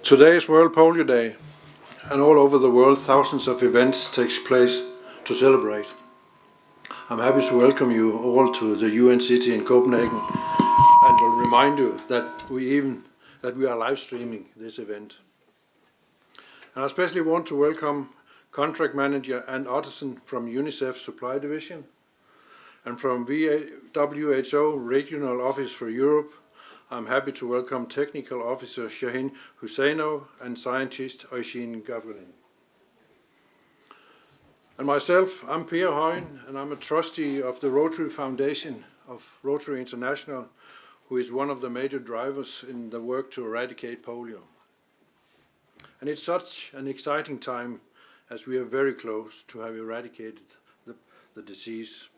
Today is World Polio Day, and all over the world thousands of events take place to celebrate. I'm happy to welcome you all to the UN city in Copenhagen and will remind you that we are live streaming this event. And I especially want to welcome Contract Manager and Ottosen from UNICEF Supply Division and from WHO Regional Office for Europe. I'm happy to welcome Technical Officer Shahin Huseynov and Scientist Eugene Gavrilin. And myself, I'm Per Høyen, and I'm a trustee of the Rotary Foundation of Rotary International, who is one of the major drivers in the work to eradicate polio. And it's such an exciting time as we are very close to have eradicated the disease.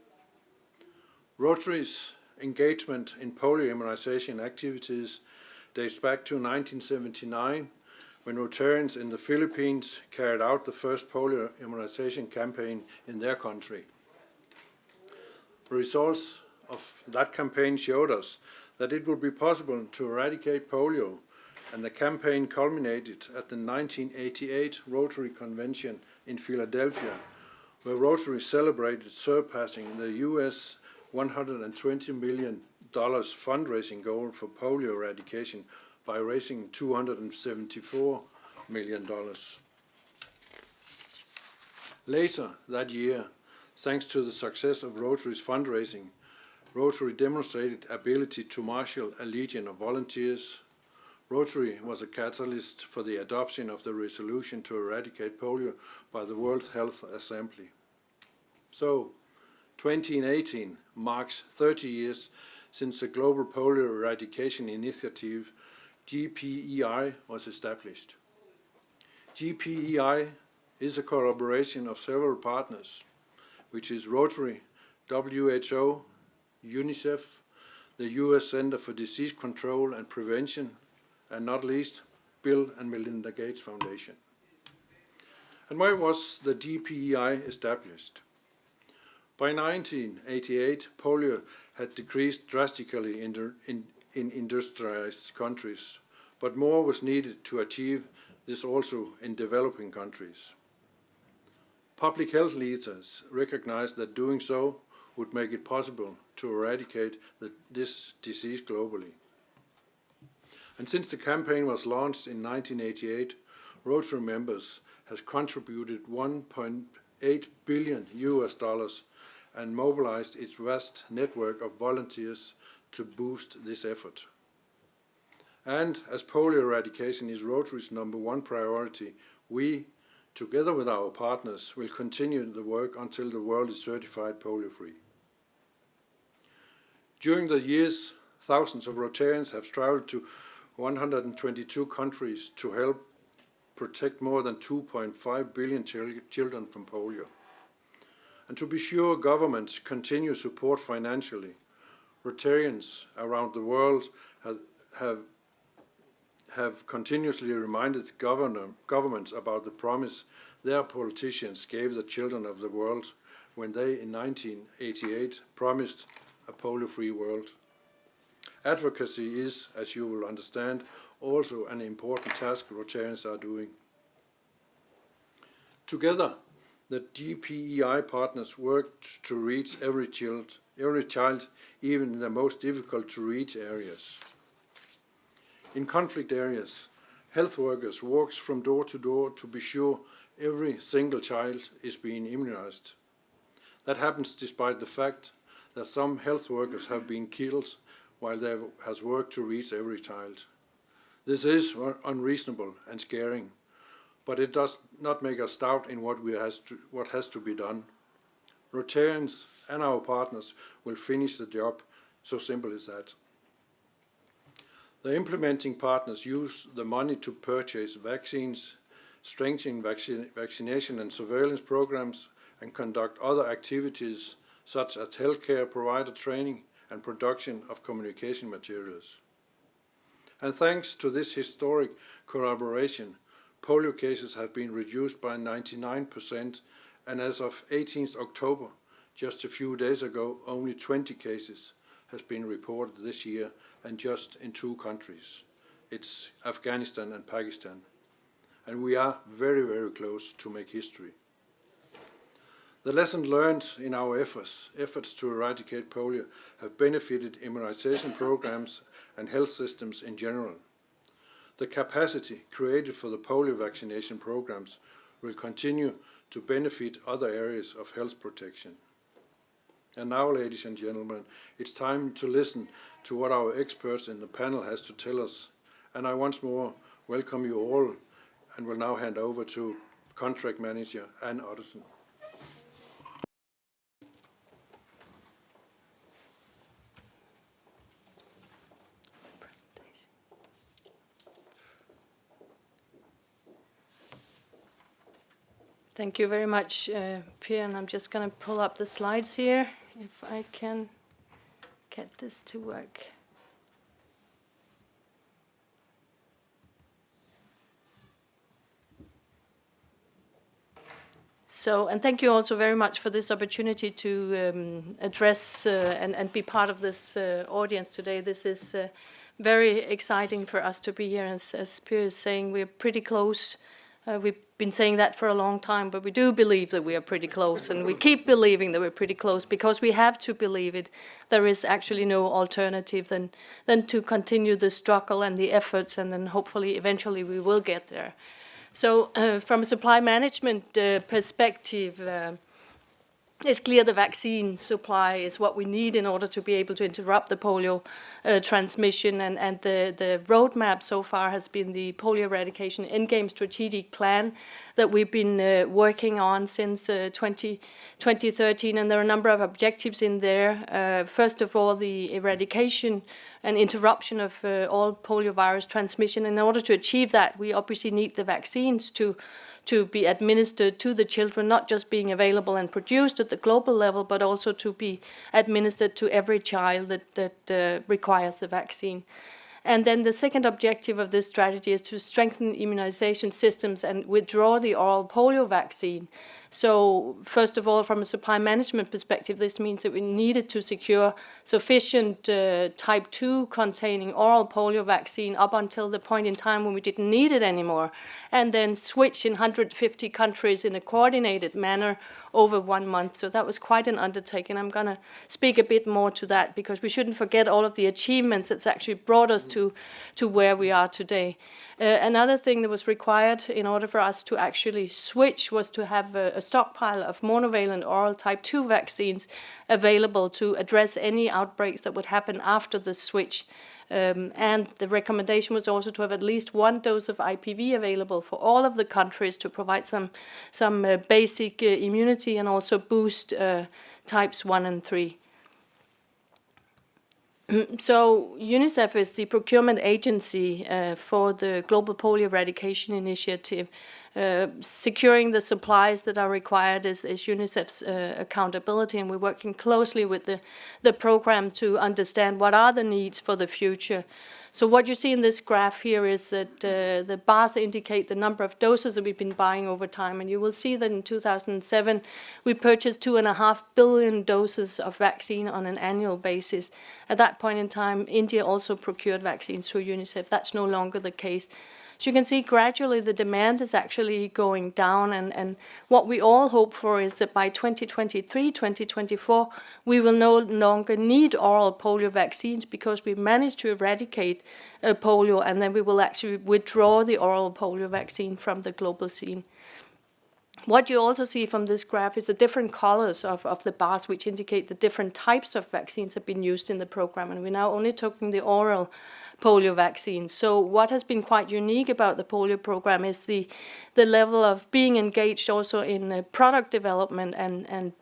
Rotary's engagement in polio immunization activities dates back to 1979, when Rotarians in the Philippines carried out the first polio immunization campaign in their country. The results of that campaign showed us that it would be possible to eradicate polio, and the campaign culminated at the 1988 Rotary Convention in Philadelphia, where Rotary celebrated surpassing the US $120 million fundraising goal for polio eradication by raising $274 million. Later that year, thanks to the success of Rotary's fundraising, Rotary demonstrated ability to marshal a legion of volunteers. Rotary was a catalyst for the adoption of the resolution to eradicate polio by the World Health Assembly. So, 2018 marks 30 years since the Global Polio Eradication Initiative, GPEI, was established. GPEI is a collaboration of several partners, which is Rotary, WHO, UNICEF, the US Center for Disease Control and Prevention, and not least, Bill and Melinda Gates Foundation. And why was the GPEI established? By 1988, polio had decreased drastically in industrialized countries, but more was needed to achieve this also in developing countries. Public health leaders recognized that doing so would make it possible to eradicate this disease globally. And since the campaign was launched in 1988, Rotary members has contributed $1.8 billion and mobilized its vast network of volunteers to boost this effort. And as polio eradication is Rotary's #1 priority, we, together with our partners, will continue the work until the world is certified polio-free. During the years, thousands of Rotarians have traveled to 122 countries to help protect more than 2.5 billion children from polio. And to be sure, governments continue support financially. Rotarians around the world have continuously reminded governments about the promise their politicians gave the children of the world when they, in 1988, promised a polio-free world. Advocacy is, as you will understand, also an important task Rotarians are doing. Together, the GPEI partners worked to reach every child, even in the most difficult to reach areas. In conflict areas, health workers walk from door to door to be sure every single child is being immunized. That happens despite the fact that some health workers have been killed while they have worked to reach every child. This is unreasonable and scaring, but it does not make us doubt in what has to be done. Rotarians and our partners will finish the job, so simple as that. The implementing partners use the money to purchase vaccines, strengthen vaccination and surveillance programs, and conduct other activities such as healthcare provider training and production of communication materials. And thanks to this historic collaboration, polio cases have been reduced by 99%, and as of 18th October, just a few days ago, only 20 cases has been reported this year, and just in 2 countries. it's Afghanistan and Pakistan. And we are very, very close to make history. The lesson learned in our efforts to eradicate polio have benefited immunization programs and health systems in general. The capacity created for the polio vaccination programs will continue to benefit other areas of health protection. And now, ladies and gentlemen, it's time to listen to what our experts in the panel has to tell us. And I once more welcome you all and will now hand over to Contract Manager Anne Ottosen. Thank you very much, Per, and I'm just going to pull up the slides here, if I can get this to work. So, and thank you also very much for this opportunity to address and be part of this audience today. This is very exciting for us to be here. As Per is saying, we're pretty close. We've been saying that for a long time, but we do believe that we are pretty close, and we keep believing that we're pretty close because we have to believe it. There is actually no alternative than to continue the struggle and the efforts, and then hopefully eventually we will get there. So from a supply management perspective, it's clear the vaccine supply is what we need in order to be able to interrupt the polio transmission, and the roadmap so far has been the polio eradication endgame strategic plan that we've been working on since 2013, and there are a number of objectives in there. First of all, the eradication and interruption of all poliovirus transmission. In order to achieve that, we obviously need the vaccines to be administered to the children, not just being available and produced at the global level, but also to be administered to every child that requires the vaccine. And then the second objective of this strategy is to strengthen immunization systems and withdraw the oral polio vaccine. So first of all, from a supply management perspective, this means that we needed to secure sufficient type 2 containing oral polio vaccine up until the point in time when we didn't need it anymore, and then switch in 150 countries in a coordinated manner over 1 month. So that was quite an undertaking. I'm going to speak a bit more to that because we shouldn't forget all of the achievements that's actually brought us to where we are today. Another thing that was required in order for us to actually switch was to have a stockpile of monovalent oral type 2 vaccines available to address any outbreaks that would happen after the switch. And the recommendation was also to have at least 1 dose of IPV available for all of the countries to provide some basic immunity and also boost types 1 and 3. So UNICEF is the procurement agency for the Global Polio Eradication Initiative. Securing the supplies that are required is UNICEF's accountability, and we're working closely with the program to understand what are the needs for the future. So what you see in this graph here is that the bars indicate the number of doses that we've been buying over time, and you will see that in 2007 we purchased 2.5 billion doses of vaccine on an annual basis. At that point in time, India also procured vaccines through UNICEF. That's no longer the case. As you can see, gradually the demand is actually going down, and what we all hope for is that by 2023, 2024, we will no longer need oral polio vaccines because we managed to eradicate polio, and then we will actually withdraw the oral polio vaccine from the global scene. What you also see from this graph is the different colors of the bars, which indicate the different types of vaccines have been used in the program, and we're now only talking the oral polio vaccines. So what has been quite unique about the polio program is the level of being engaged also in product development and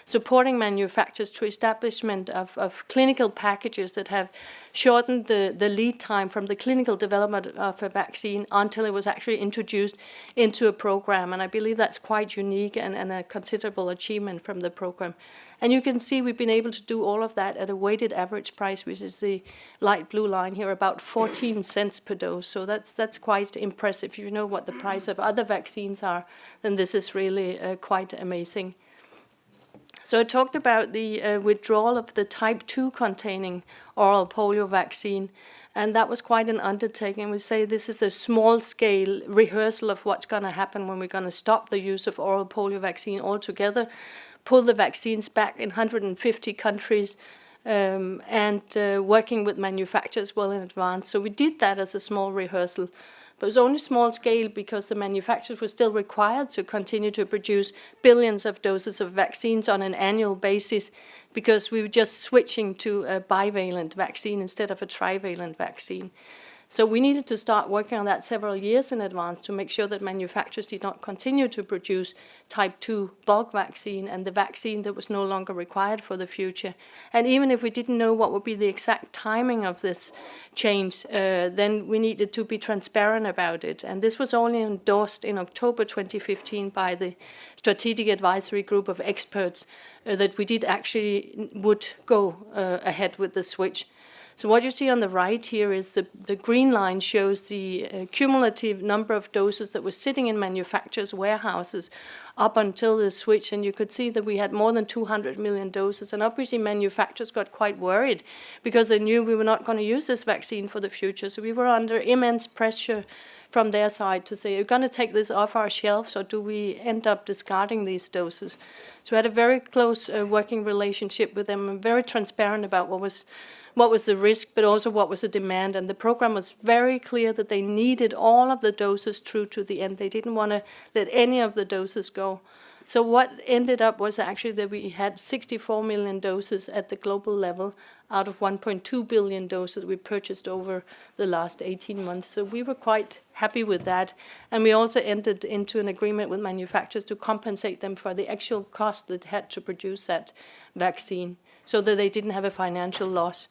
supporting manufacturers to establishment of clinical packages that have shortened the lead time from the clinical development of a vaccine until it was actually introduced into a program. And I believe that's quite unique and a considerable achievement from the program. And you can see we've been able to do all of that at a weighted average price, which is the light blue line here, about 14 cents per dose. So that's quite impressive. If you know what the price of other vaccines are, then this is really quite amazing. So I talked about the withdrawal of the type 2 containing oral polio vaccine. And that was quite an undertaking. We say this is a small-scale rehearsal of what's going to happen when we're going to stop the use of oral polio vaccine altogether, pull the vaccines back in 150 countries, and working with manufacturers well in advance. So we did that as a small rehearsal. But it was only small scale because the manufacturers were still required to continue to produce billions of doses of vaccines on an annual basis, because we were just switching to a bivalent vaccine instead of a trivalent vaccine. So we needed to start working on that several years in advance to make sure that manufacturers did not continue to produce type 2 bulk vaccine and the vaccine that was no longer required for the future. And even if we didn't know what would be the exact timing of this change, then we needed to be transparent about it. And this was only endorsed in October 2015 by the Strategic Advisory Group of experts that we did actually would go ahead with the switch. So what you see on the right here is the green line shows the cumulative number of doses that were sitting in manufacturers' warehouses up until the switch, and you could see that we had more than 200 million doses, and obviously manufacturers got quite worried because they knew we were not going to use this vaccine for the future. So we were under immense pressure from their side to say, are we going to take this off our shelves, or do we end up discarding these doses? So we had a very close working relationship with them, and very transparent about what was the risk, but also what was the demand. And the program was very clear that they needed all of the doses through to the end. They didn't want to let any of the doses go. So what ended up was actually that we had 64 million doses at the global level out of 1.2 billion doses we purchased over the last 18 months. So we were quite happy with that. And we also entered into an agreement with manufacturers to compensate them for the actual cost that had to produce that vaccine, so that they didn't have a financial loss.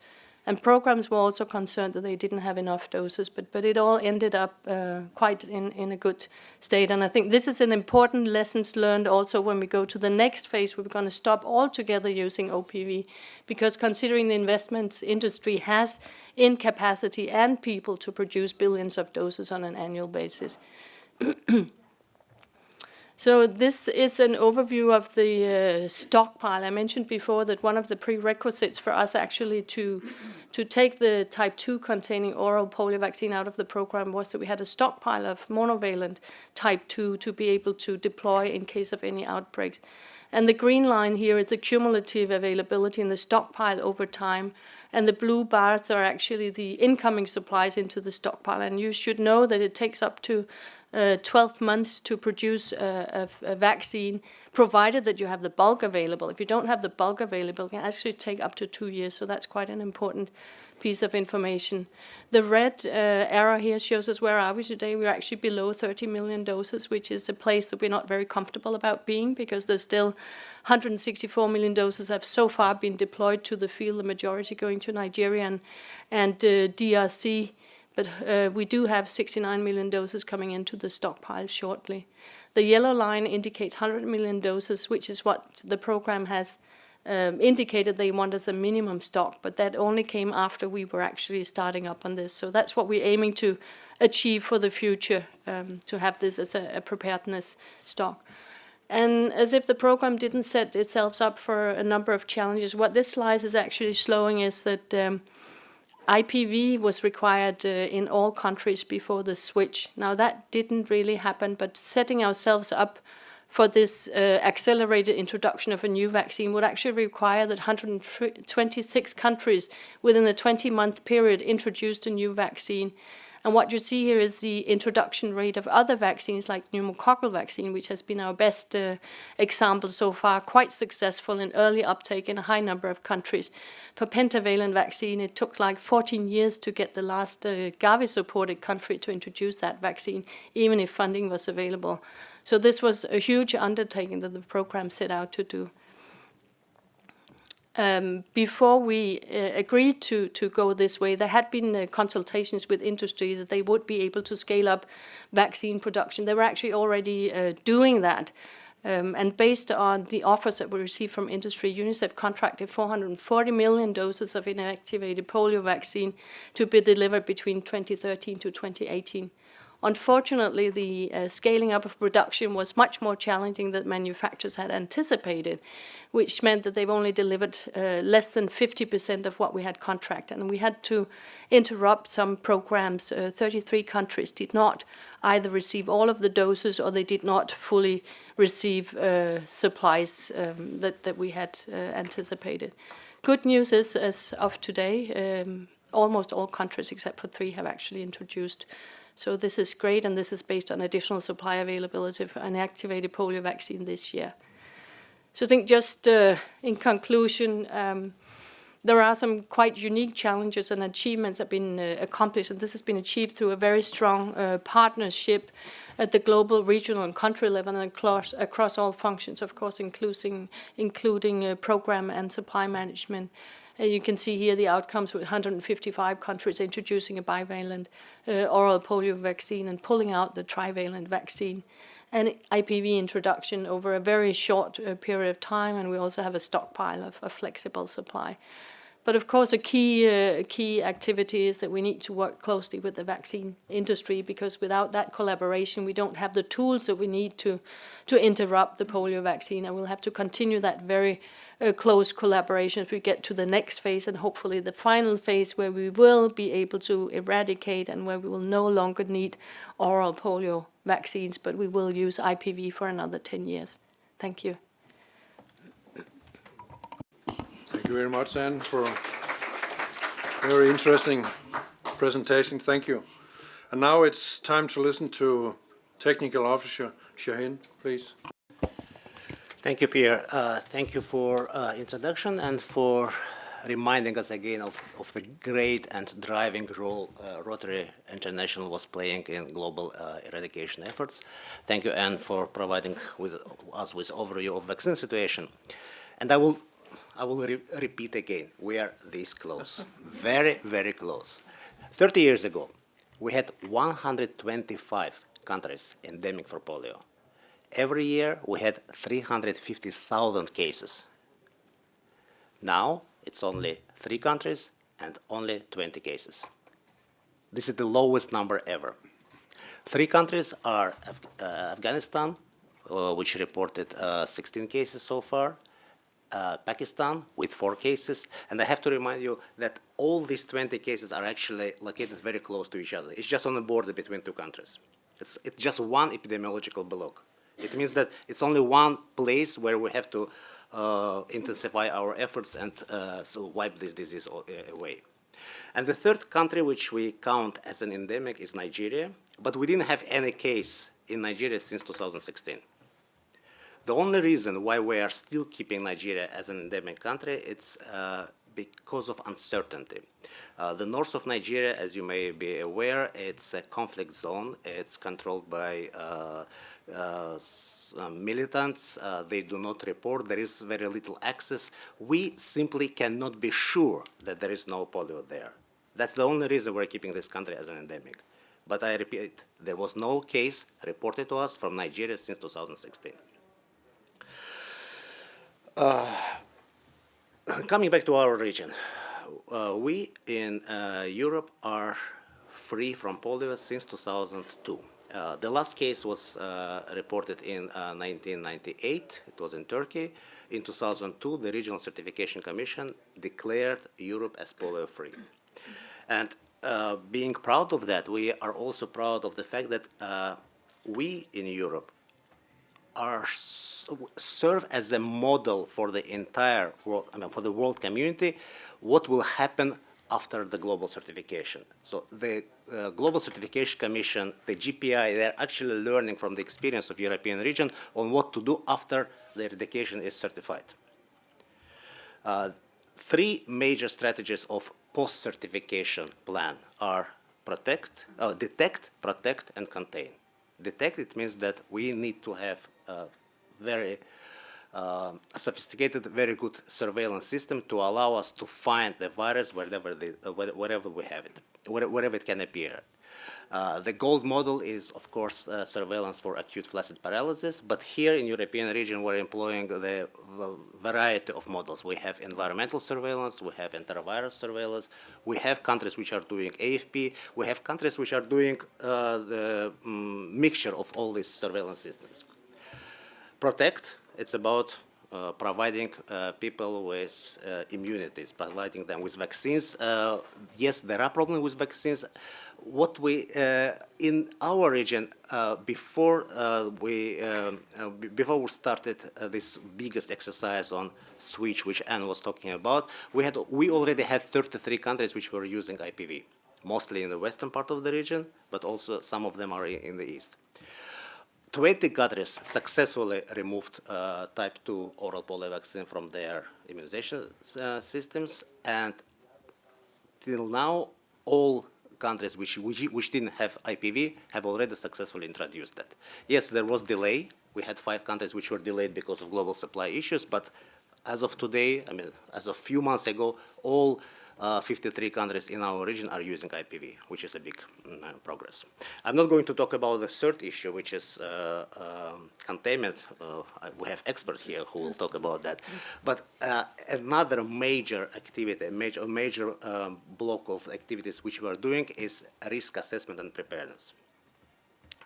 And programs were also concerned that they didn't have enough doses, but it all ended up quite in a good state. And I think this is an important lessons learned also when we go to the next phase, where we're going to stop altogether using OPV, because considering the investments industry has in capacity and people to produce billions of doses on an annual basis. So this is an overview of the stockpile. I mentioned before that one of the prerequisites for us actually to take the type 2 containing oral polio vaccine out of the program was that we had a stockpile of monovalent type 2 to be able to deploy in case of any outbreaks. And the green line here is the cumulative availability in the stockpile over time. And the blue bars are actually the incoming supplies into the stockpile. And you should know that it takes up to 12 months to produce a vaccine, provided that you have the bulk available. If you don't have the bulk available, it can actually take up to 2 years, so that's quite an important piece of information. The red arrow here shows us where are we today. We're actually below 30 million doses, which is a place that we're not very comfortable about being, because there's still 164 million doses have so far been deployed to the field, the majority going to Nigeria and DRC. But we do have 69 million doses coming into the stockpile shortly. The yellow line indicates 100 million doses, which is what the program has indicated they want as a minimum stock, but that only came after we were actually starting up on this. So that's what we're aiming to achieve for the future, to have this as a preparedness stock. And as if the program didn't set itself up for a number of challenges, what this slide is actually showing is that IPV was required in all countries before the switch. Now that didn't really happen, but setting ourselves up for this accelerated introduction of a new vaccine would actually require that 126 countries within a 20-month period introduced a new vaccine. And what you see here is the introduction rate of other vaccines like pneumococcal vaccine, which has been our best example so far, quite successful in early uptake in a high number of countries. For pentavalent vaccine, it took like 14 years to get the last Gavi-supported country to introduce that vaccine, even if funding was available. So this was a huge undertaking that the program set out to do. Before we agreed to go this way, there had been consultations with industry that they would be able to scale up vaccine production. They were actually already doing that. And based on the offers that we received from industry, UNICEF contracted 440 million doses of inactivated polio vaccine to be delivered between 2013 to 2018. Unfortunately, the scaling up of production was much more challenging than manufacturers had anticipated, which meant that they've only delivered less than 50% of what we had contracted. And we had to interrupt some programs. 33 countries did not either receive all of the doses or they did not fully receive supplies that we had anticipated. Good news is, as of today, almost all countries except for 3 have actually introduced. So this is great, and this is based on additional supply availability for an activated polio vaccine this year. So I think just in conclusion, there are some quite unique challenges and achievements that have been accomplished, and this has been achieved through a very strong partnership at the global, regional, and country level, and across all functions, of course, including program and supply management. You can see here the outcomes with 155 countries introducing a bivalent oral polio vaccine and pulling out the trivalent vaccine, and IPV introduction over a very short period of time, and we also have a stockpile of flexible supply. But of course, a key activity is that we need to work closely with the vaccine industry, because without that collaboration, we don't have the tools that we need to interrupt the polio vaccine, and we'll have to continue that very close collaboration as we get to the next phase, and hopefully the final phase where we will be able to eradicate and where we will no longer need oral polio vaccines, but we will use IPV for another 10 years. Thank you. Thank you very much, Anne, for a very interesting presentation. Thank you. And now it's time to listen to Technical Officer Shahin, please. Thank you, Pierre. Thank you for introduction and for reminding us again of the great and driving role Rotary International was playing in global eradication efforts. Thank you, Anne, for providing us with overview of vaccine situation. And I will repeat again, we are this close, very, very close. 30 years ago, we had 125 countries endemic for polio. Every year, we had 350,000 cases. Now, it's only 3 countries and only 20 cases. This is the lowest number ever. 3 countries are Afghanistan, which reported 16 cases so far, Pakistan with 4 cases, and I have to remind you that all these 20 cases are actually located very close to each other. It's just on the border between 2 countries. It's just one epidemiological block. It means that it's only one place where we have to intensify our efforts and so wipe this disease away. And the 3rd country which we count as an endemic is Nigeria, but we didn't have any case in Nigeria since 2016. The only reason why we are still keeping Nigeria as an endemic country, it's because of uncertainty. The north of Nigeria, as you may be aware, it's a conflict zone. It's controlled by militants. They do not report. There is very little access. We simply cannot be sure that there is no polio there. That's the only reason we're keeping this country as an endemic. But I repeat, there was no case reported to us from Nigeria since 2016. Coming back to our region, we in Europe are free from polio since 2002. The last case was reported in 1998. It was in Turkey. In 2002, the Regional Certification Commission declared Europe as polio-free. And being proud of that, we are also proud of the fact that we in Europe serve as a model for the entire world, for the world community, what will happen after the global certification. So the Global Certification Commission, the GPI, they're actually learning from the experience of European region on what to do after the eradication is certified. 3 major strategies of post-certification plan are detect, protect, and contain. Detect, it means that we need to have a very sophisticated, very good surveillance system to allow us to find the virus wherever we have it, wherever it can appear. The gold model is, of course, surveillance for acute flaccid paralysis, but here in European region we're employing the variety of models. We have environmental surveillance, we have enterovirus surveillance, we have countries which are doing AFP, we have countries which are doing the mixture of all these surveillance systems. Protect, it's about providing people with immunities, providing them with vaccines. Yes, there are problems with vaccines. What we, in our region, before we started this biggest exercise on switch, which Anne was talking about, we already had 33 countries which were using IPV, mostly in the western part of the region, but also some of them are in the east. 20 countries successfully removed type 2 oral polio vaccine from their immunization systems, and till now, all countries which didn't have IPV have already successfully introduced that. Yes, there was delay. We had 5 countries which were delayed because of global supply issues, but as of today, I mean, as of a few months ago, all 53 countries in our region are using IPV, which is a big progress. I'm not going to talk about the third issue, which is containment. We have experts here who will talk about that. But another major activity, a major block of activities which we are doing is risk assessment and preparedness.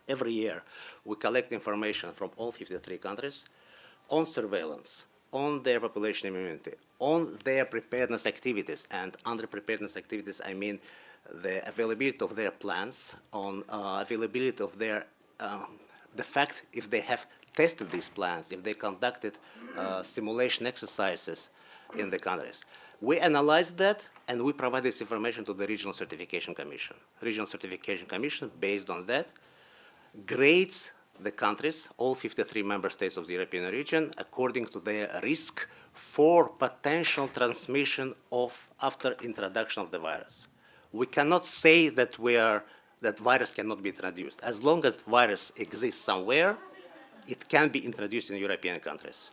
Every year, we collect information from all 53 countries on surveillance, on their population immunity, on their preparedness activities, and under preparedness activities I mean the availability of their plans, on availability of their, the fact if they have tested these plans, if they conducted simulation exercises in the countries. We analyze that and we provide this information to the Regional Certification Commission. Regional Certification Commission, based on that, grades the countries, all 53 member states of the European region, according to their risk for potential transmission of after introduction of the virus. We cannot say that that virus cannot be introduced. As long as virus exists somewhere, it can be introduced in European countries.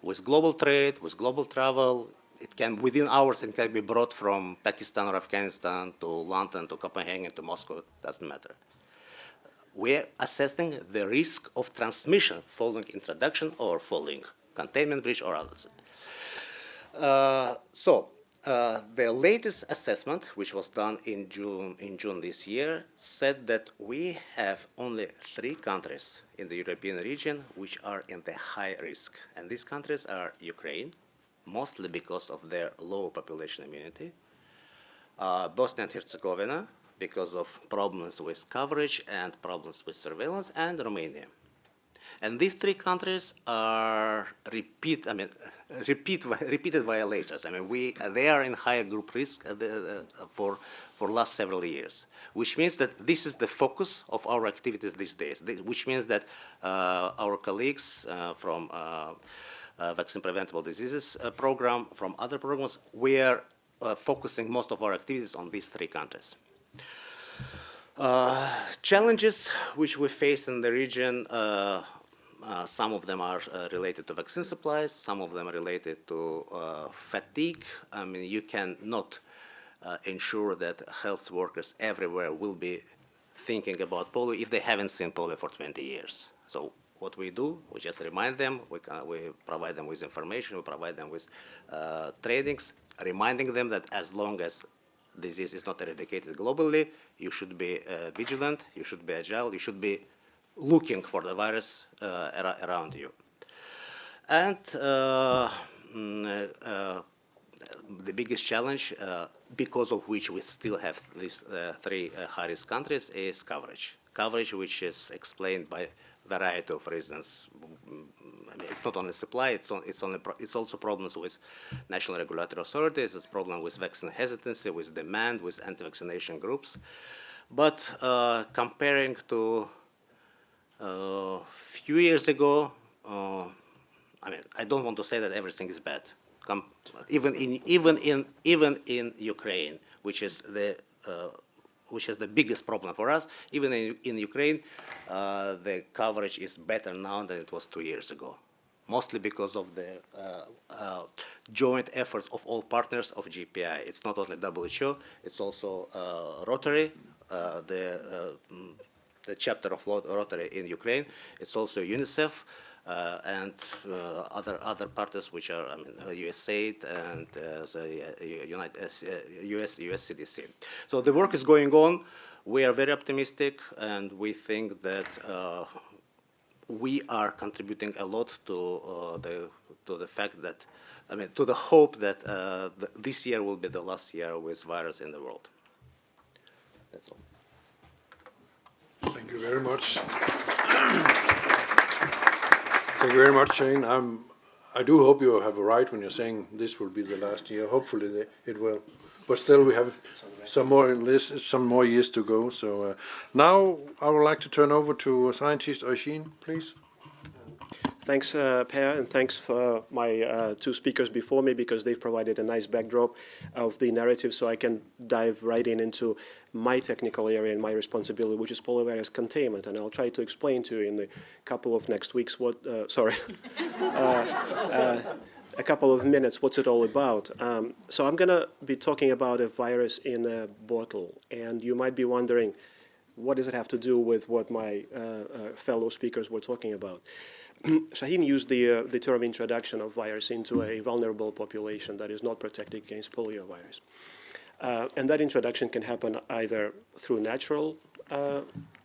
With global trade, with global travel, it can, within hours, it can be brought from Pakistan or Afghanistan to London, to Copenhagen, to Moscow, it doesn't matter. We're assessing the risk of transmission following introduction or following containment breach or others. The latest assessment, which was done in June this year, said that we have only 3 countries in the European region which are in the high risk. And these countries are Ukraine, mostly because of their low population immunity, Bosnia and Herzegovina, because of problems with coverage and problems with surveillance, and Romania. And these 3 countries are repeated violators. I mean, they are in higher group risk for last several years, which means that this is the focus of our activities these days, which means that our colleagues from Vaccine Preventable Diseases program, from other programs, we are focusing most of our activities on these 3 countries. Challenges which we face in the region, some of them are related to vaccine supplies, some of them are related to fatigue. I mean, you cannot ensure that health workers everywhere will be thinking about polio if they haven't seen polio for 20 years. So what we do, we just remind them, we provide them with information, we provide them with trainings, reminding them that as long as disease is not eradicated globally, you should be vigilant, you should be agile, you should be looking for the virus around you. And the biggest challenge, because of which we still have these 3 high-risk countries, is coverage. Coverage which is explained by a variety of reasons. I mean, it's not only supply, it's also problems with national regulatory authorities, it's problem with vaccine hesitancy, with demand, with anti-vaccination groups. But comparing to a few years ago, I mean, I don't want to say that everything is bad. Even in Ukraine, which is the biggest problem for us, even in Ukraine, the coverage is better now than it was 2 years ago, mostly because of the joint efforts of all partners of GPI. It's not only WHO, it's also Rotary, the chapter of Rotary in Ukraine. It's also UNICEF and other parties, which are USAID and the US CDC. So the work is going on. We are very optimistic, and we think that we are contributing a lot to the fact that, to the hope that this year will be the last year with virus in the world. That's all. Thank you very much. Thank you very much, Shane. I do hope you have a right when you're saying this will be the last year. Hopefully it will. But still, we have some more years to go. So now I would like to turn over to scientist Eugene, please. Thanks, Per, and thanks for my two speakers before me, because they've provided a nice backdrop of the narrative, so I can dive right into my technical area and my responsibility, which is poliovirus containment. And I'll try to explain to you in a couple of next weeks what, a couple of minutes what's it all about. So I'm going to be talking about a virus in a bottle, and you might be wondering, what does it have to do with what my fellow speakers were talking about? Shahin used the term introduction of virus into a vulnerable population that is not protected against poliovirus. And that introduction can happen either through natural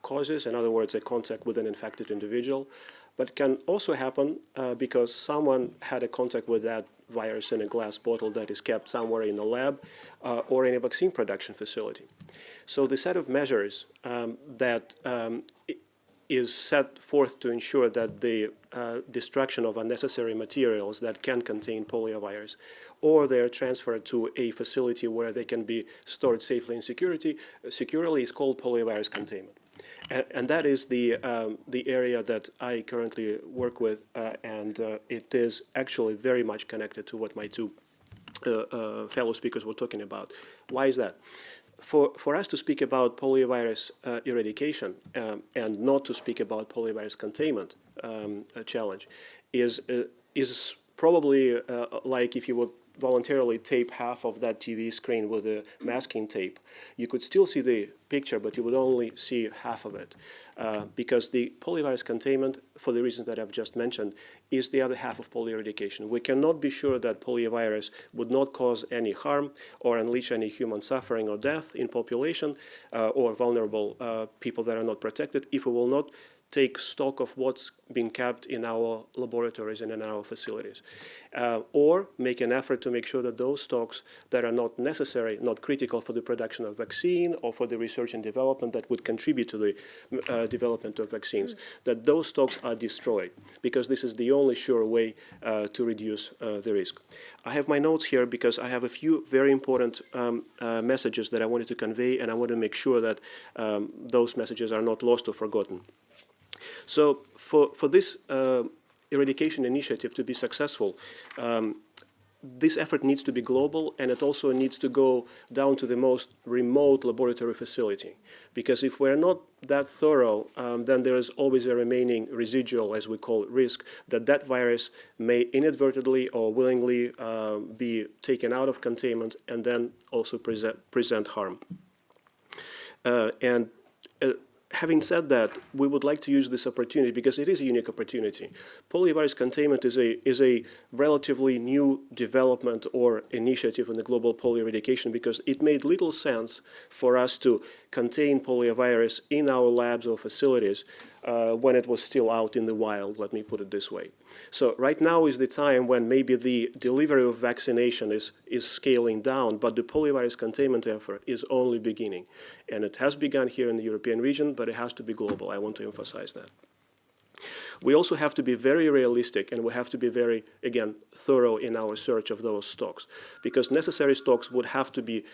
causes, in other words, a contact with an infected individual, but can also happen because someone had a contact with that virus in a glass bottle that is kept somewhere in a lab or in a vaccine production facility. So the set of measures that is set forth to ensure that the destruction of unnecessary materials that can contain poliovirus, or they're transferred to a facility where they can be stored safely and securely, is called poliovirus containment. And that is the area that I currently work with, and it is actually very much connected to what my two fellow speakers were talking about. Why is that? For us to speak about poliovirus eradication and not to speak about poliovirus containment challenge is probably like if you would voluntarily tape half of that TV screen with a masking tape. You could still see the picture, but you would only see half of it because the poliovirus containment, for the reasons that I've just mentioned, is the other half of polio eradication. We cannot be sure that poliovirus would not cause any harm or unleash any human suffering or death in population or vulnerable people that are not protected if we will not take stock of what's being kept in our laboratories and in our facilities, or make an effort to make sure that those stocks that are not necessary, not critical for the production of vaccine or for the research and development that would contribute to the development of vaccines, that those stocks are destroyed, because this is the only sure way to reduce the risk. I have my notes here because I have a few very important messages that I wanted to convey, and I want to make sure that those messages are not lost or forgotten. So for this eradication initiative to be successful, this effort needs to be global, and it also needs to go down to the most remote laboratory facility. Because if we're not that thorough, then there is always a remaining residual, as we call it, risk, that that virus may inadvertently or willingly be taken out of containment and then also present harm. Having said that, we would like to use this opportunity because it is a unique opportunity. Poliovirus containment is a relatively new development or initiative in the global polio eradication because it made little sense for us to contain poliovirus in our labs or facilities when it was still out in the wild, let me put it this way. So right now is the time when maybe the delivery of vaccination is scaling down, but the poliovirus containment effort is only beginning. And it has begun here in the European region, but it has to be global. I want to emphasize that. We also have to be very realistic, and we have to be very, again, thorough in our search of those stocks, because necessary stocks would have to be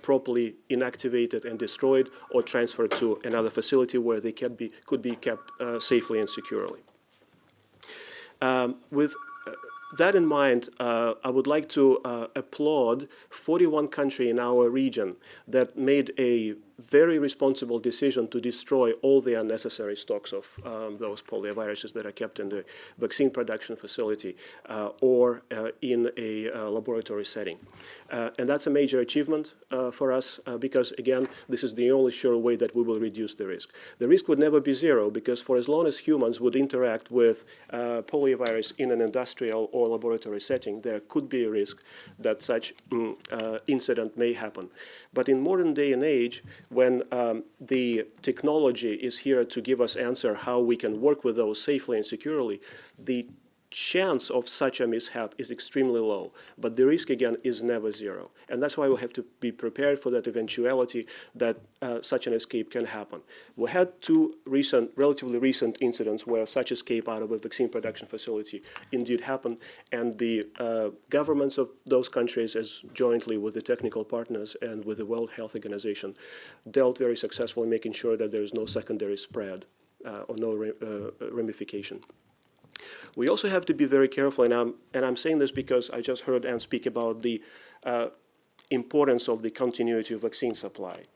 properly inactivated and destroyed or transferred to another facility where they could be kept safely and securely. With that in mind, I would like to applaud 41 countries in our region that made a very responsible decision to destroy all the unnecessary stocks of those polioviruses that are kept in the vaccine production facility or in a laboratory setting. And that's a major achievement for us because, again, this is the only sure way that we will reduce the risk. The risk would never be zero because for as long as humans would interact with poliovirus in an industrial or laboratory setting, there could be a risk that such incident may happen. But in modern day and age, when the technology is here to give us answer how we can work with those safely and securely, the chance of such a mishap is extremely low, but the risk again is never zero. And that's why we have to be prepared for that eventuality that such an escape can happen. We had two relatively recent incidents where such escape out of a vaccine production facility indeed happened, and the governments of those countries, as jointly with the technical partners and with the World Health Organization, dealt very successfully making sure that there is no secondary spread or no ramification. We also have to be very careful, and I'm saying this because I just heard Anne speak about the importance of the continuity of vaccine supply.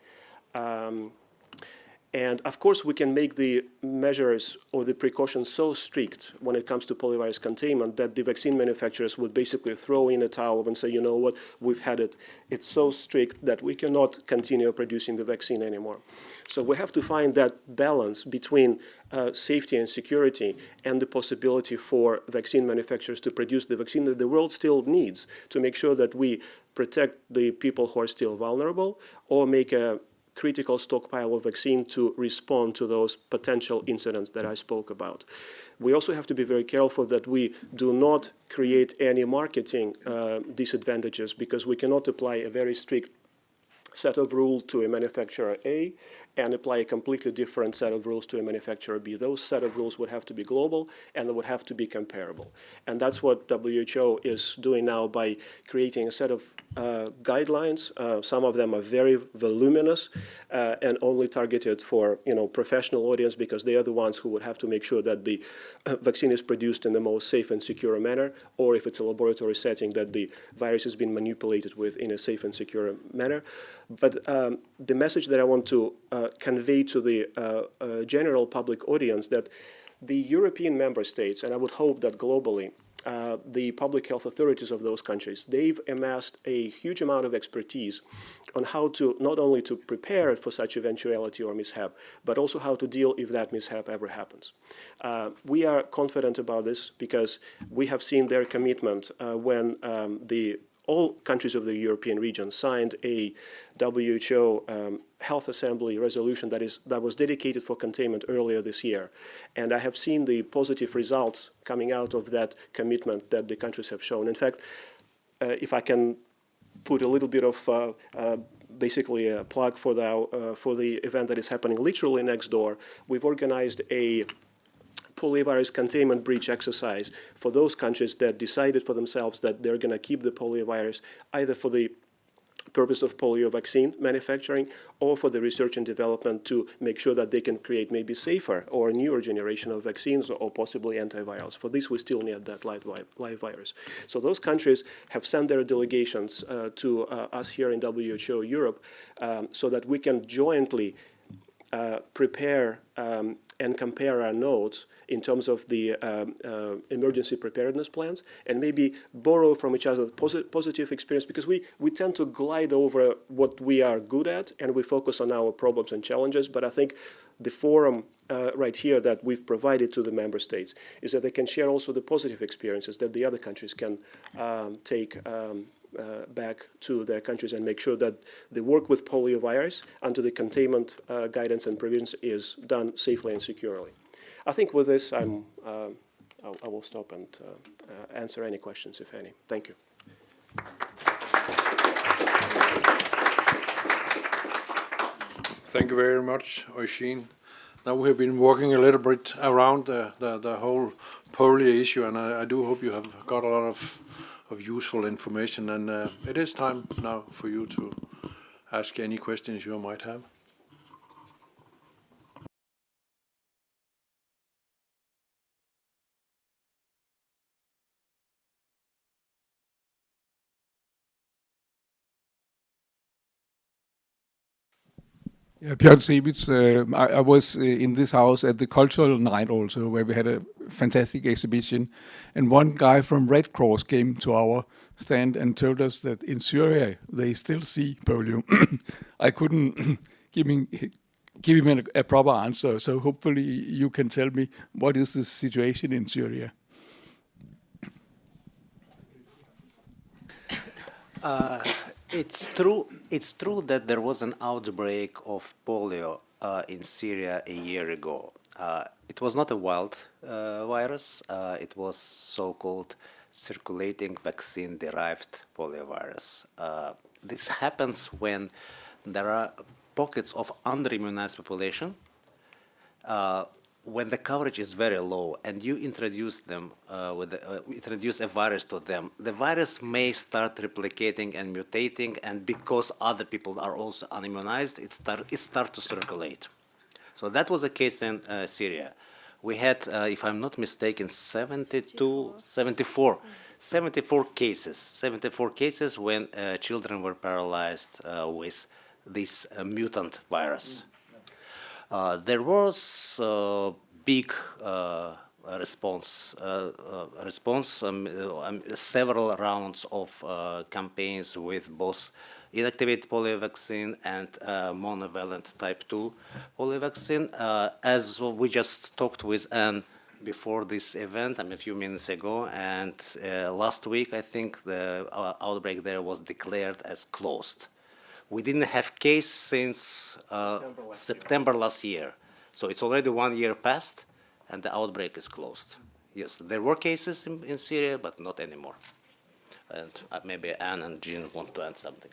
And of course, we can make the measures or the precautions so strict when it comes to poliovirus containment that the vaccine manufacturers would basically throw in a towel and say, you know what, we've had it. It's so strict that we cannot continue producing the vaccine anymore. So we have to find that balance between safety and security and the possibility for vaccine manufacturers to produce the vaccine that the world still needs to make sure that we protect the people who are still vulnerable or make a critical stockpile of vaccine to respond to those potential incidents that I spoke about. We also have to be very careful that we do not create any marketing disadvantages because we cannot apply a very strict set of rules to a manufacturer A and apply a completely different set of rules to a manufacturer B. Those set of rules would have to be global and they would have to be comparable. And that's what WHO is doing now by creating a set of guidelines. Some of them are very voluminous and only targeted for professional audience because they are the ones who would have to make sure that the vaccine is produced in the most safe and secure manner, or if it's a laboratory setting, that the virus has been manipulated with in a safe and secure manner. But the message that I want to convey to the general public audience that the European member states, and I would hope that globally, the public health authorities of those countries, they've amassed a huge amount of expertise on how to not only to prepare for such eventuality or mishap, but also how to deal if that mishap ever happens. We are confident about this because we have seen their commitment when all countries of the European region signed a WHO Health Assembly resolution that was dedicated for containment earlier this year. And I have seen the positive results coming out of that commitment that the countries have shown. In fact, if I can put a little bit of basically a plug for the event that is happening literally next door, we've organized a poliovirus containment breach exercise for those countries that decided for themselves that they're going to keep the poliovirus either for the purpose of polio vaccine manufacturing or for the research and development to make sure that they can create maybe safer or newer generation of vaccines or possibly antivirals. For this, we still need that live virus. So those countries have sent their delegations to us here in WHO Europe so that we can jointly prepare and compare our notes in terms of the emergency preparedness plans and maybe borrow from each other positive experience because we tend to glide over what we are good at and we focus on our problems and challenges. But I think the forum right here that we've provided to the member states is that they can share also the positive experiences that the other countries can take back to their countries and make sure that the work with poliovirus under the containment guidance and provisions is done safely and securely. I think with this, I will stop and answer any questions, if any. Thank you. Thank you very much, Eugene. Now we have been walking a little bit around the whole polio issue, and I do hope you have got a lot of useful information. And it is time now for you to ask any questions you might have. Yeah, Björn Sebitz, I was in this house at the cultural night also, where we had a fantastic exhibition. And one guy from Red Cross came to our stand and told us that in Syria they still see polio. I couldn't give him a proper answer, so hopefully you can tell me what is the situation in Syria. It's true that there was an outbreak of polio in Syria a year ago. It was not a wild virus. It was so-called circulating vaccine-derived poliovirus. This happens when there are pockets of under-immunized population, when the coverage is very low and you introduce them introduce a virus to them, the virus may start replicating and mutating, and because other people are also unimmunized, it start to circulate. So that was the case in Syria. We had, if I'm not mistaken, 74 cases when children were paralyzed with this mutant virus. There was a big response, several rounds of campaigns with both inactivated polio vaccine and monovalent type 2 polio vaccine. As we just talked with Anne before this event, a few minutes ago, and last week, I think the outbreak there was declared as closed. We didn't have case since September last year. So it's already 1 year past, and the outbreak is closed. Yes, there were cases in Syria, but not anymore. And maybe Anne and Jean want to add something.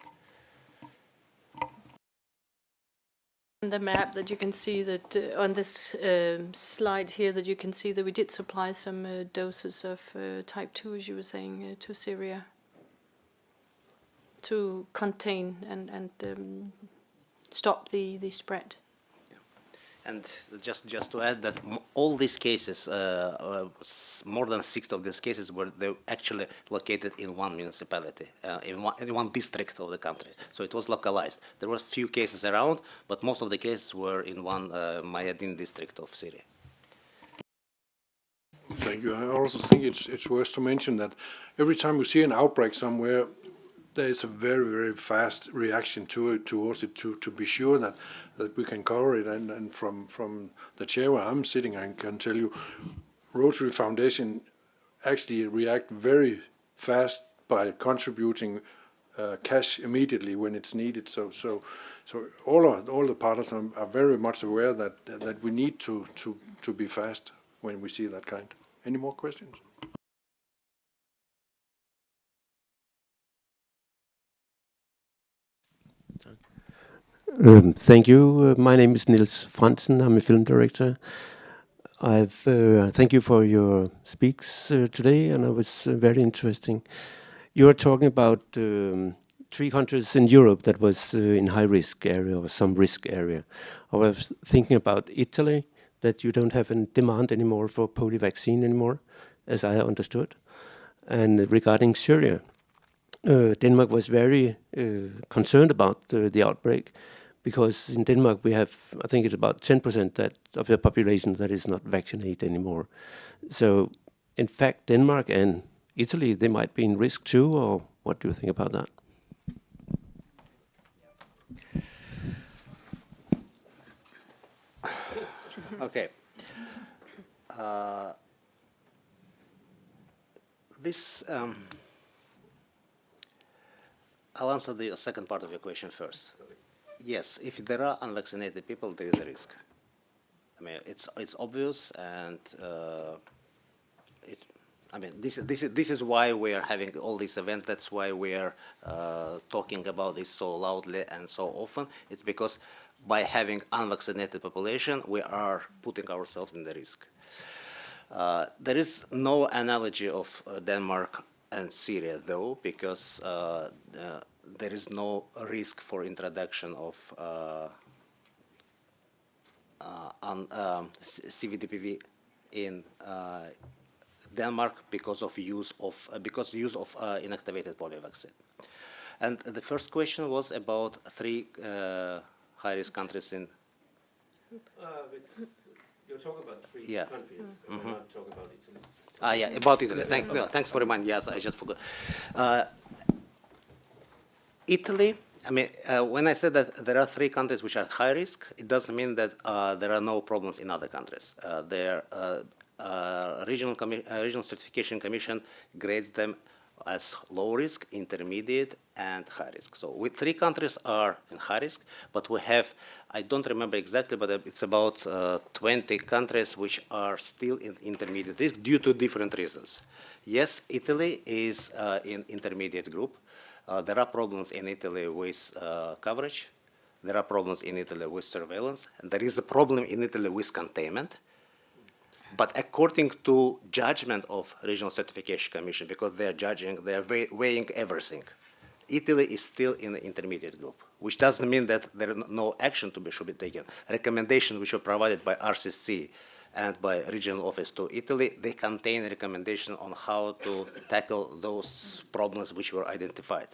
The map that you can see that on this slide here, that you can see that we did supply some doses of type 2, as you were saying, to Syria, to contain and stop the spread. And just to add that all these cases, more than 6 of these cases were actually located in one municipality, in one district of the country. So it was localized. There were few cases around, but most of the cases were in one Mayadin district of Syria. Thank you. I also think it's worth to mention that every time we see an outbreak somewhere, there is a very, very fast reaction towards it to be sure that we can cover it. And from the chair where I'm sitting, I can tell you, Rotary Foundation actually react very fast by contributing cash immediately when it's needed. So all the partners are very much aware that we need to be fast when we see that kind. Any more questions? Thank you. My name is Niels Fransen. I'm a film director. Thank you for your speaks today, and it was very interesting. You were talking about 3 countries in Europe that was in high-risk area or some risk area. I was thinking about Italy, that you don't have a demand anymore for polio vaccine anymore, as I understood. And regarding Syria, Denmark was very concerned about the outbreak, because in Denmark we have, I think it's about 10% of the population that is not vaccinated anymore. So in fact, Denmark and Italy, they might be in risk too, or what do you think about that? Okay. I'll answer the second part of your question first. Yes, if there are unvaccinated people, there is a risk. I mean, it's obvious, and this is why we are having all these events. That's why we are talking about this so loudly and so often. It's because by having unvaccinated population, we are putting ourselves in the risk. There is no analogy of Denmark and Syria, though, because there is no risk for introduction of CVDPV in Denmark because use of inactivated polio vaccine. And the first question was about 3 high-risk countries in? You're talking about three Yeah. countries. We're not talking about Italy. Yeah, about Italy. Thanks for reminding. Yes, I just forgot. Italy, I mean, when I said that there are 3 countries which are high risk, it doesn't mean that there are no problems in other countries. Their Regional Certification Commission grades them as low risk, intermediate, and high risk. So 3 countries are in high risk, but we have, I don't remember exactly, but it's about 20 countries which are still in intermediate risk due to different reasons. Yes, Italy is in intermediate group. There are problems in Italy with coverage. There are problems in Italy with surveillance. And there is a problem in Italy with containment. But according to judgment of Regional Certification Commission, because they are weighing everything, Italy is still in the intermediate group, which doesn't mean that there is no action should be taken. Recommendations which were provided by RCC and by regional office to Italy, they contain a recommendation on how to tackle those problems which were identified.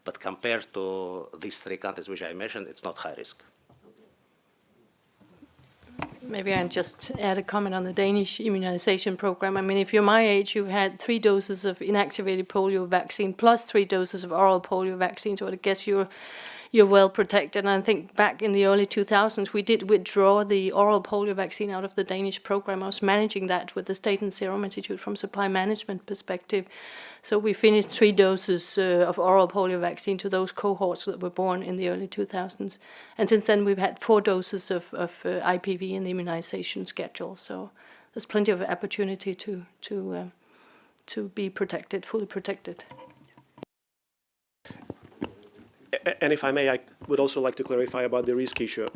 But compared to these 3 countries which I mentioned, it's not high risk. Maybe I'll just add a comment on the Danish immunization program. I mean, if you're my age, you've had 3 doses of inactivated polio vaccine plus 3 doses of oral polio vaccine, so I guess you're well protected. And I think back in the early 2000s, we did withdraw the oral polio vaccine out of the Danish program. I was managing that with the State and Serum Institute from supply management perspective. So we finished 3 doses of oral polio vaccine to those cohorts that were born in the early 2000s. And since then, we've had 4 doses of IPV in the immunization schedule. So there's plenty of opportunity to be protected, fully protected. And if I may, I would also like to clarify about the risk issue.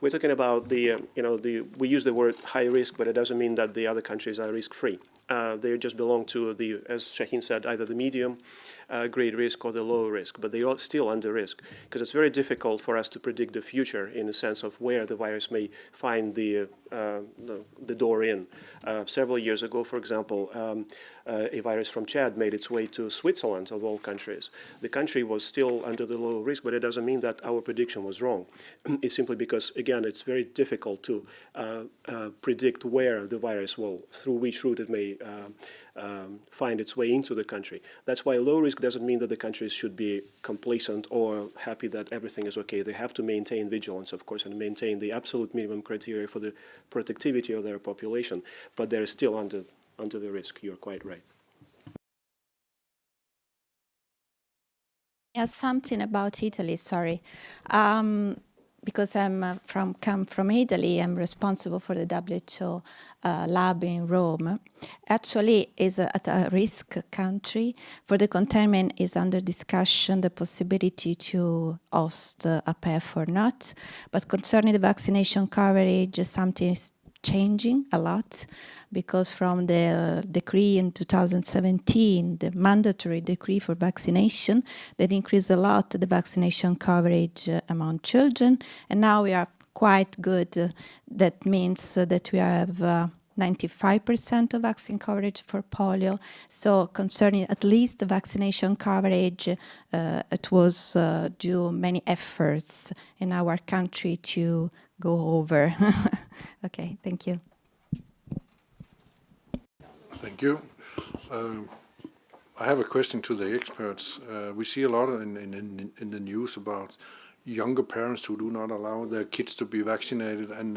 We're talking about we use the word high risk, but it doesn't mean that the other countries are risk-free. They just belong to as Shahin said, either the medium grade risk or the low risk, but they are still under risk because it's very difficult for us to predict the future in the sense of where the virus may find the door in. Several years ago, for example, a virus from Chad made its way to Switzerland, of all countries. The country was still under the low risk, but it doesn't mean that our prediction was wrong. It's simply because, again, it's very difficult to predict where the virus will, through which route it may find its way into the country. That's why low risk doesn't mean that the countries should be complacent or happy that everything is okay. They have to maintain vigilance, of course, and maintain the absolute minimum criteria for the protectivity of their population, but they're still under the risk. You're quite right. Yeah, something about Italy, sorry. Because I'm come from Italy, I'm responsible for the WHO lab in Rome. Actually, is at a risk country. For the containment is under discussion the possibility to host a PEF or not. But concerning the vaccination coverage, something is changing a lot, because from the decree in 2017, the mandatory decree for vaccination, that increased a lot the vaccination coverage among children, and now we are quite good. That means that we have 95% of vaccine coverage for polio. So concerning at least the vaccination coverage, it was due many efforts in our country to go over. Okay, thank you. Thank you. I have a question to the experts. We see a lot in the news about younger parents who do not allow their kids to be vaccinated and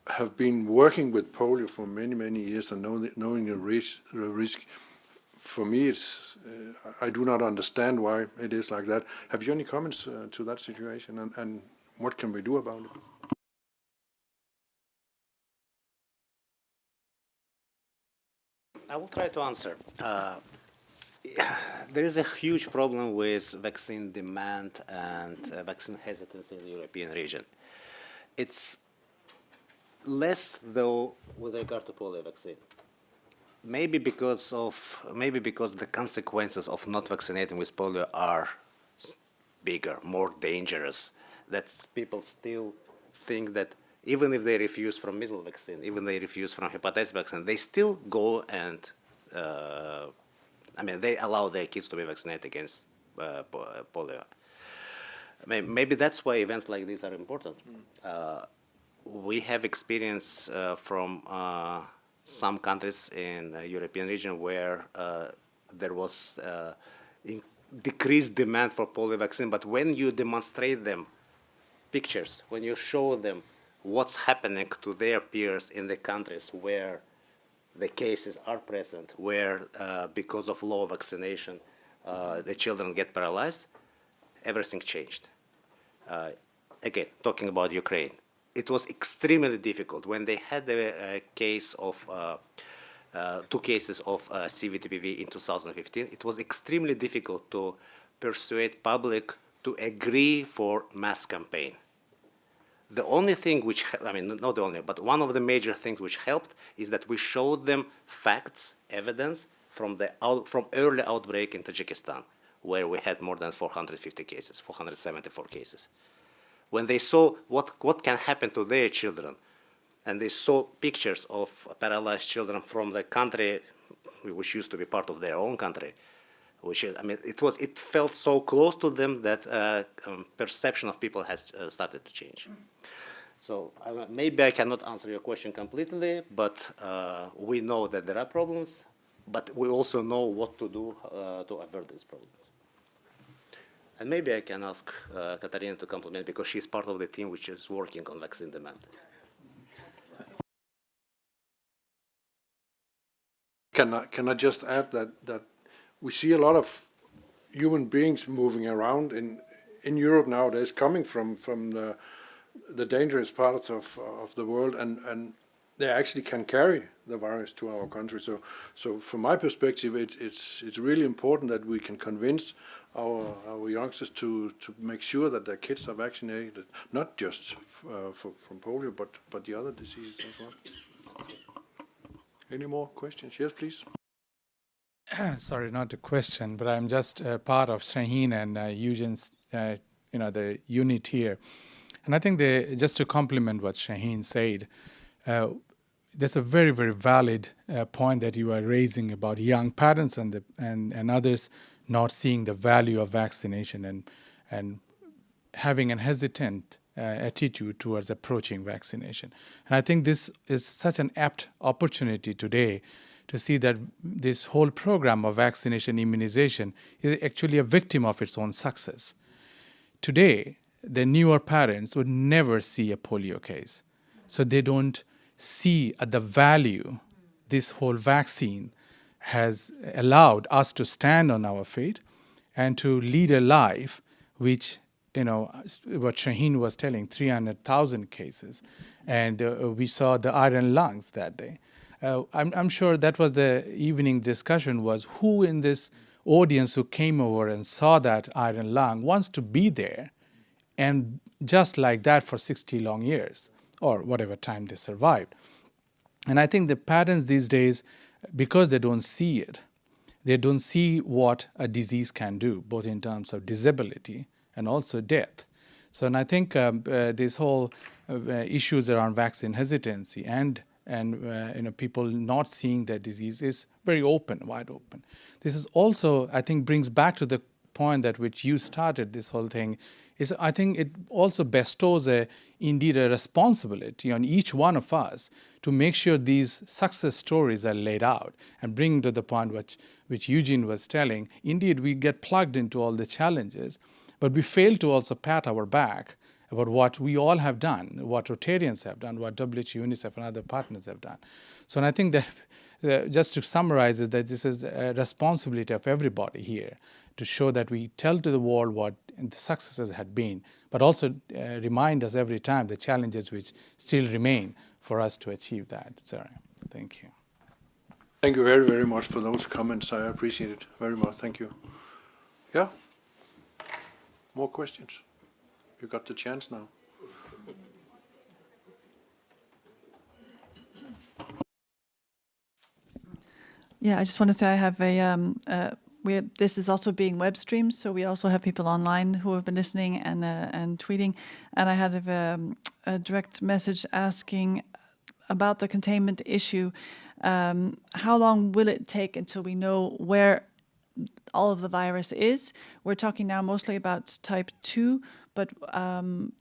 have been working with polio for many years and knowing the risk. For me, it's I do not understand why it is like that. Have you any comments to that situation, and what can we do about it? I will try to answer. There is a huge problem with vaccine demand and vaccine hesitancy in the European region. It's less, though, with regard to polio vaccine. Maybe because the consequences of not vaccinating with polio are bigger, more dangerous. That people still think that even if they refuse from measles vaccine, even they refuse from hepatitis vaccine, they still go and they allow their kids to be vaccinated against polio. Maybe that's why events like these are important. We have experience from some countries in the European region where there was decreased demand for polio vaccine, but when you demonstrate them pictures, when you show them what's happening to their peers in the countries where the cases are present, where because of low vaccination the children get paralyzed, everything changed. Again, talking about Ukraine, it was extremely difficult when they had a case of 2 cases of CVTPV in 2015. It was extremely difficult to persuade public to agree for mass campaign. The only thing which, I mean, not the only, but one of the major things which helped is that we showed them facts, evidence from early outbreak in Tajikistan, where we had more than 450 cases, 474 cases. When they saw what can happen to their children, and they saw pictures of paralyzed children from the country which used to be part of their own country, which is, I mean, it felt so close to them that perception of people has started to change. So maybe I cannot answer your question completely, but we know that there are problems, but we also know what to do to avert these problems. And maybe I can ask Katarina to complement, because she's part of the team which is working on vaccine demand. Can I just add that we see a lot of human beings moving around in Europe nowadays, coming from the dangerous parts of the world, and they actually can carry the virus to our country. So from my perspective, it's really important that we can convince our youngsters to make sure that their kids are vaccinated, not just from polio, but the other diseases as well. Any more questions? Yes, please. Sorry, not a question, but I'm just part of Shahin and Eugene's, the unit here. And I think just to complement what Shahin said, there's a very, very valid point that you are raising about young parents and others not seeing the value of vaccination and having an hesitant attitude towards approaching vaccination. And I think this is such an apt opportunity today to see that this whole program of vaccination immunization is actually a victim of its own success. Today, the newer parents would never see a polio case. So they don't see the value this whole vaccine has allowed us to stand on our feet and to lead a life which, what Shahin was telling, 300,000 cases. And we saw the iron lungs that day. I'm sure that was the evening discussion, was who in this audience who came over and saw that iron lung wants to be there and just like that for 60 long years or whatever time they survived. And I think the parents these days, because they don't see it, they don't see what a disease can do, both in terms of disability and also death. So, and I think this whole issues around vaccine hesitancy and people not seeing the disease is very open, wide open. This is also, I think, brings back to the point that which you started this whole thing, is I think it also bestows indeed a responsibility on each one of us to make sure these success stories are laid out and bring to the point which Eugene was telling. Indeed, we get plugged into all the challenges, but we fail to also pat our back about what we all have done, what Rotarians have done, what WHO, UNICEF, and other partners have done. So, and I think that just to summarize is that this is a responsibility of everybody here to show that we tell to the world what the successes had been, but also remind us every time the challenges which still remain for us to achieve that. Sorry. Thank you. Thank you very, very much for those comments. I appreciate it very much. Thank you. Yeah? More questions? You got the chance now. Yeah, I just want to say I have this is also being web streamed, so we also have people online who have been listening and tweeting. And I had a direct message asking about the containment issue. How long will it take until we know where all of the virus is. We're talking now mostly about type 2, but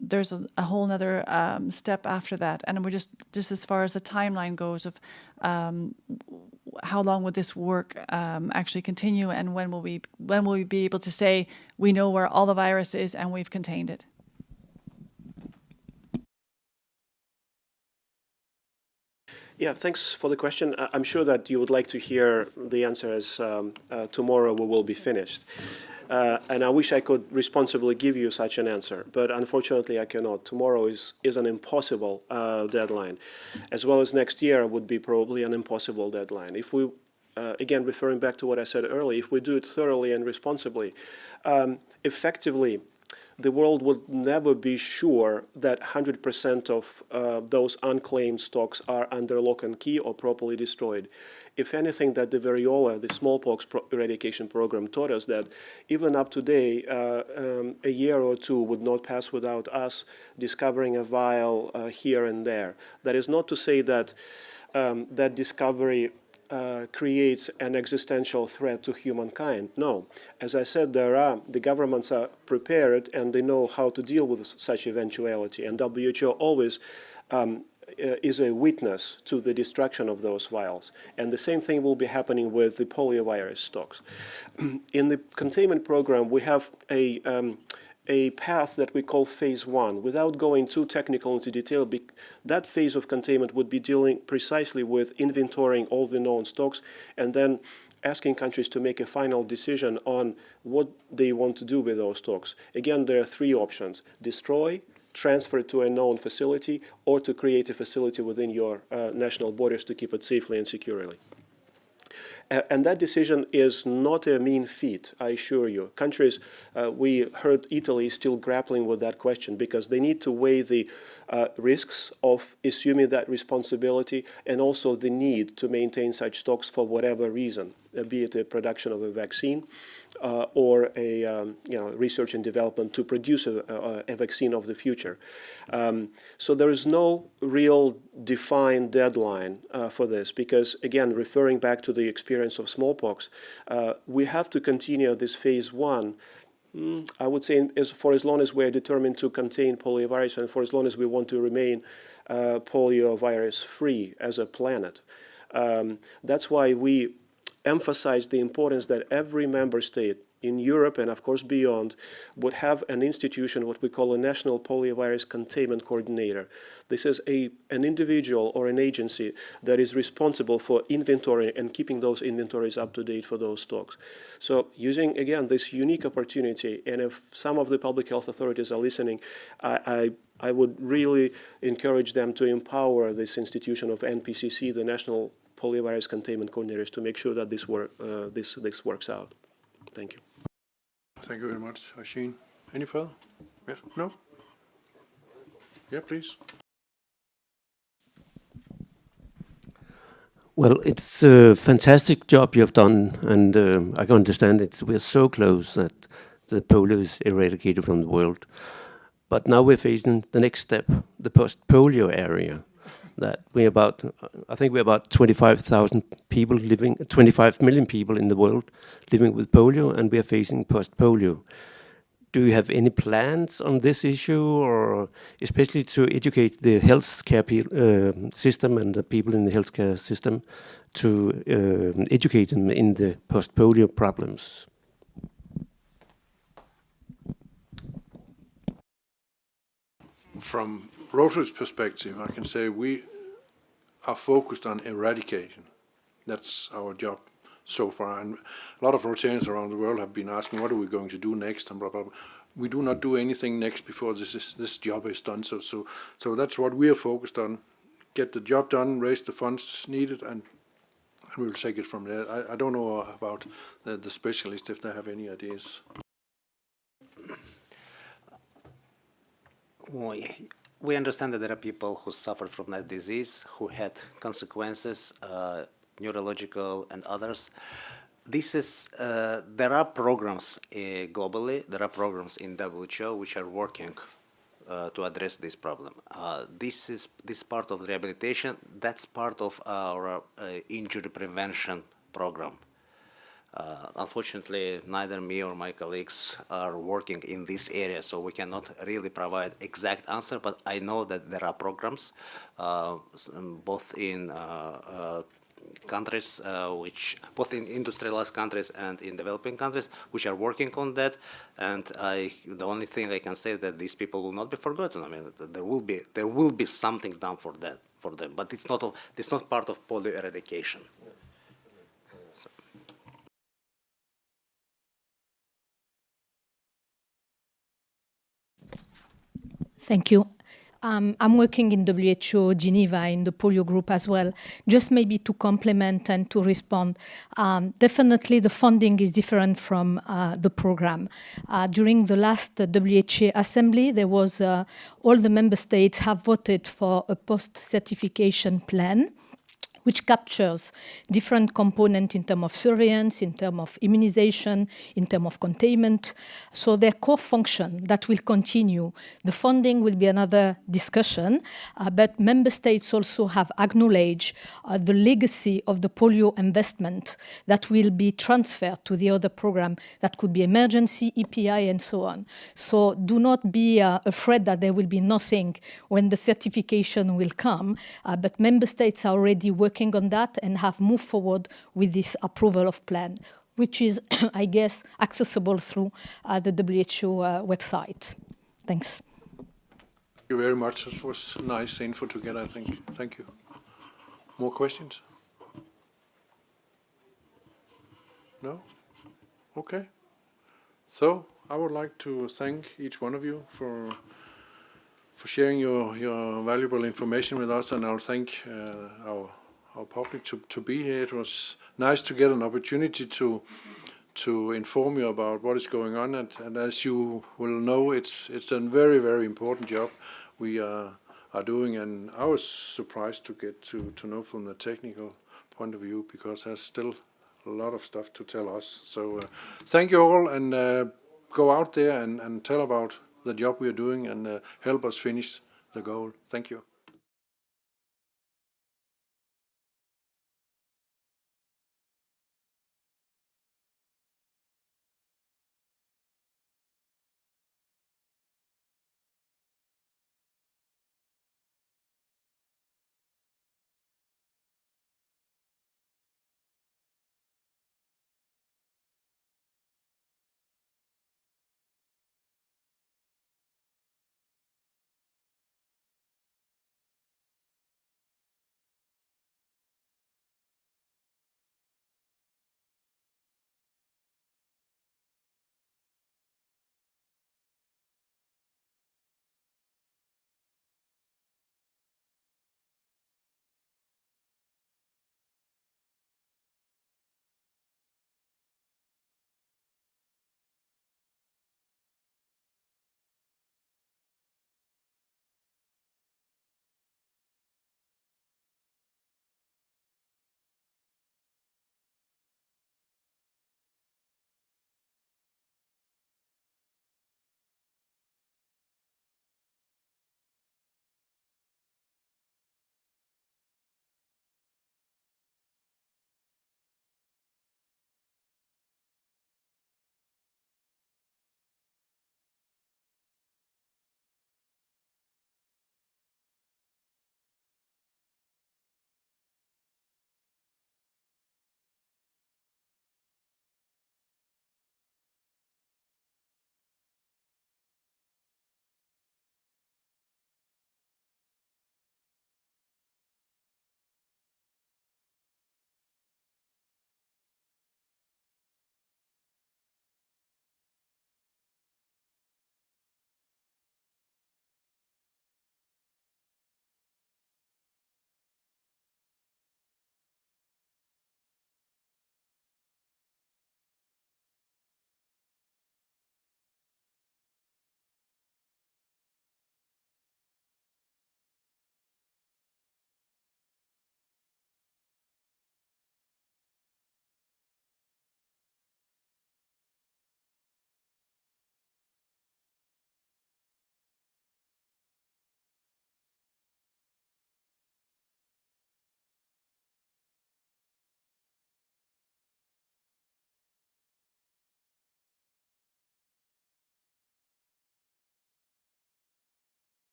there's a whole other step after that. And we're just as far as the timeline goes of how long would this work actually continue, and when will we be able to say we know where all the virus is and we've contained it? Yeah, thanks for the question. I'm sure that you would like to hear the answer as tomorrow we will be finished. And I wish I could responsibly give you such an answer, but unfortunately I cannot. Tomorrow is an impossible deadline, as well as next year would be probably an impossible deadline. If we, again, referring back to what I said earlier, if we do it thoroughly and responsibly, effectively, the world would never be sure that 100% of those unclaimed stocks are under lock and key or properly destroyed. If anything, that the variola, the smallpox eradication program, taught us that even up to today, a year or two would not pass without us discovering a vial here and there. That is not to say that that discovery creates an existential threat to humankind. No. As I said, the governments are prepared and they know how to deal with such eventuality. And WHO always is a witness to the destruction of those vials. And the same thing will be happening with the poliovirus stocks. In the containment program, we have a path that we call phase 1. Without going too technical into detail, that phase of containment would be dealing precisely with inventorying all the known stocks and then asking countries to make a final decision on what they want to do with those stocks. Again, there are 3 options: destroy, transfer it to a known facility, or to create a facility within your national borders to keep it safely and securely. And that decision is not a mean feat, I assure you. Countries, we heard Italy is still grappling with that question because they need to weigh the risks of assuming that responsibility and also the need to maintain such stocks for whatever reason, be it a production of a vaccine or a research and development to produce a vaccine of the future. So there is no real defined deadline for this because, again, referring back to the experience of smallpox, we have to continue this phase 1, I would say, for as long as we're determined to contain poliovirus and for as long as we want to remain poliovirus-free as a planet. That's why we emphasize the importance that every member state in Europe and, of course, beyond would have an institution, what we call a National Poliovirus Containment Coordinator. This is an individual or an agency that is responsible for inventory and keeping those inventories up to date for those stocks. So using, again, this unique opportunity, and if some of the public health authorities are listening, I would really encourage them to empower this institution of NPCC, the National Poliovirus Containment Coordinators, to make sure that this works out. Thank you. Thank you very much, Shahin. Any further? Yes? No? Yeah, please. Well, it's a fantastic job you have done, and I can understand we're so close that the polio is eradicated from the world. But now we're facing the next step, the post-polio area. That I think we're about 25,000 people living, 25 million people in the world living with polio, and we are facing post-polio. Do you have any plans on this issue, or especially to educate the healthcare system and the people in the healthcare system to educate them in the post-polio problems? From Rotary's perspective, I can say we are focused on eradication. That's our job so far. And a lot of Rotarians around the world have been asking, what are we going to do next, and blah, blah, blah. We do not do anything next before this job is done. So that's what we are focused on. Get the job done, raise the funds needed, and we'll take it from there. I don't know about the specialists, if they have any ideas. We understand that there are people who suffered from that disease, who had consequences, neurological and others. There are programs globally, there are programs in WHO which are working to address this problem. This part of rehabilitation, that's part of our injury prevention program. Unfortunately, neither me or my colleagues are working in this area, so we cannot really provide exact answer, but I know that there are programs both in countries, both in industrialized countries and in developing countries, which are working on that. And the only thing I can say is that these people will not be forgotten. I mean, there will be something done for them, but it's not part of polio eradication. Thank you. I'm working in WHO Geneva in the polio group as well. Just maybe to complement and to respond. Definitely the funding is different from the program. During the last WHO assembly, there was all the member states have voted for a post-certification plan, which captures different components in terms of surveillance, in terms of immunization, in terms of containment. So their core function that will continue. The funding will be another discussion, but member states also have acknowledged the legacy of the polio investment that will be transferred to the other program. That could be emergency, EPI, and so on. So do not be afraid that there will be nothing when the certification will come, but member states are already working on that and have moved forward with this approval of plan, which is, I guess, accessible through the WHO website. Thanks. Thank you very much. It was nice info to get, I think. Thank you. More questions? No? Okay. So I would like to thank each one of you for sharing your valuable information with us, and I'll thank our public to be here. It was nice to get an opportunity to inform you about what is going on, and as you will know, it's a very, very important job we are doing, and I was surprised to get to know from the technical point of view, because there's still a lot of stuff to tell us. So thank you all, and go out there and tell about the job we are doing, and help us finish the goal. Thank you.